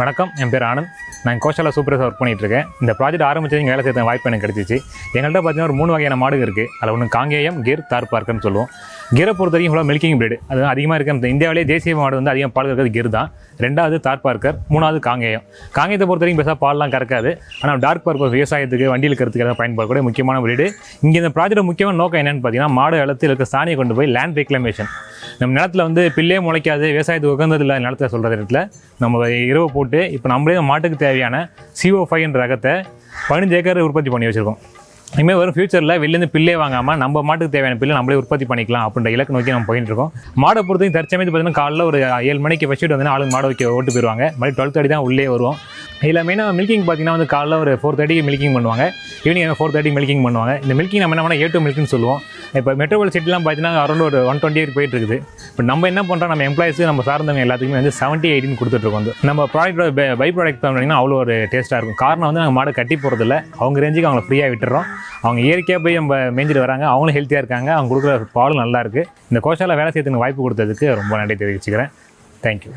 வணக்கம், என் பேர் ஆனந்த். நான் கோஷாலா சூப்பராக ஒர்க் பண்ணிகிட்ருக்கேன். இந்த ப்ராஜெக்ட் ஆரம்பிச்சது இங்கே வேலை செய்ய வாய்ப்பு எனக்கு கிடச்சிச்சு. எங்கள்கிட்ட பார்த்தீங்கன்னா ஒரு 3 வகையான மாடுகள் இருக்குது. அதில் ஒன்று காங்கேயம், கிர், தார்பார்க்கர்னு சொல்லுவோம். கிரை பொறுத்த வரைக்கும் இவ்வளோ மில்கிங் பிரீடு அது அதிகமாக இருக்குது. இந்த இந்தியாவிலே தேசிய மாடு வந்து அதிகம் பால் கறக்கிறது கிர் தான். 2வது தார்பார்க்கர், 3வது காங்கேயம். காங்கேயத்தை பொறுத்த வரைக்கும் பெருசாக பால்லாம் கறக்காது. ஆனால் டார்க் பர்பஸ் விவசாயத்துக்கு வண்டியில் கறதுக்கு பயன்படக்கூடிய முக்கியமான பிரீடு. இங்கே இந்த ப்ராஜெக்ட் முக்கியமான நோக்கம் என்னென்னு பார்த்தீங்கன்னா, மாடு வளத்தில் இருக்க சாணியை கொண்டு போய் லேண்ட் ரெக்ளமேஷன், நம்ம நிலத்தில் வந்து பில்லே முளைக்காது, விவசாயத்துக்கு உகந்தது இல்லை நிலத்தில் சொல்கிற இடத்துல நம்ம இரவு போட்டு இப்போ நம்மளே மாட்டுக்கு தேவையான CO5 ரகத்தை 15 ஏக்கர் உற்பத்தி பண்ணி வச்சுருக்கோம். இனிமேல் வரும் ஃபியூச்சரில் வெளிலேருந்து பில்லே வாங்காமல் நம்ம மாட்டுக்கு தேவையான பில்லை நம்மளே உற்பத்தி பண்ணிக்கலாம் அப்படின்ற இலக்கு நோக்கி நம்ம போயிட்டு இருக்கோம். மாடை பொறுத்தவரைக்கும் தற்சமயத்து பார்த்தீங்கன்னா காலையில் ஒரு 7 மணிக்கு வச்சுட்டு வந்து ஆளுங்க மாடு வைக்க ஓட்டு போயிடுவாங்க. மறுபடியும் 12:30 தான் உள்ளே வருவோம். இதில் மெயினாக மில்கிங் பார்த்தீங்கன்னா வந்து காலையில் ஒரு 4:30 மில்கிங் பண்ணுவாங்க, ஈவினிங் 4:30 மில்கிங் பண்ணுவாங்க. இந்த மில்கிங் நம்ம என்ன பண்ணால் A2 மில்க்னு சொல்லுவோம். இப்போ மெட்ரோபால் சிட்டிலாம் பார்த்தீங்கன்னா அரௌண்ட் ஒரு 128 போயிட்டு இருக்குது. இப்போ நம்ம என்ன பண்ணுறோம், நம்ம எம்ப்ளாயிஸ் நம்ம சார்ந்தவங்க எல்லாத்துக்குமே வந்து 70-80 கொடுத்துட்ருக்கோம். வந்து நம்ம ப்ராடக்ட்டோட பை ப்ராடக்ட் பார்த்தீங்கன்னா அவ்வளோ ஒரு டேஸ்ட்டாக இருக்கும். காரணம் வந்து நாங்கள் மாடு கட்டி போகிறதில்ல, அவங்க ரேஞ்சுக்கு அவங்கள ஃப்ரீயாக விட்டுறோம். அவங்க இயற்கையாக போய் நம்ம மேய்ஞ்சிட்டு வராங்க, அவங்களும் ஹெல்த்தியாக இருக்காங்க, அவங்க கொடுக்குற பாலும் நல்லாயிருக்கு. இந்த கோஷாலா வேலை செய்யறதுக்கு வாய்ப்பு கொடுத்ததுக்கு ரொம்ப நன்றி தெரிவிச்சுக்கிறேன். தேங்க்யூ.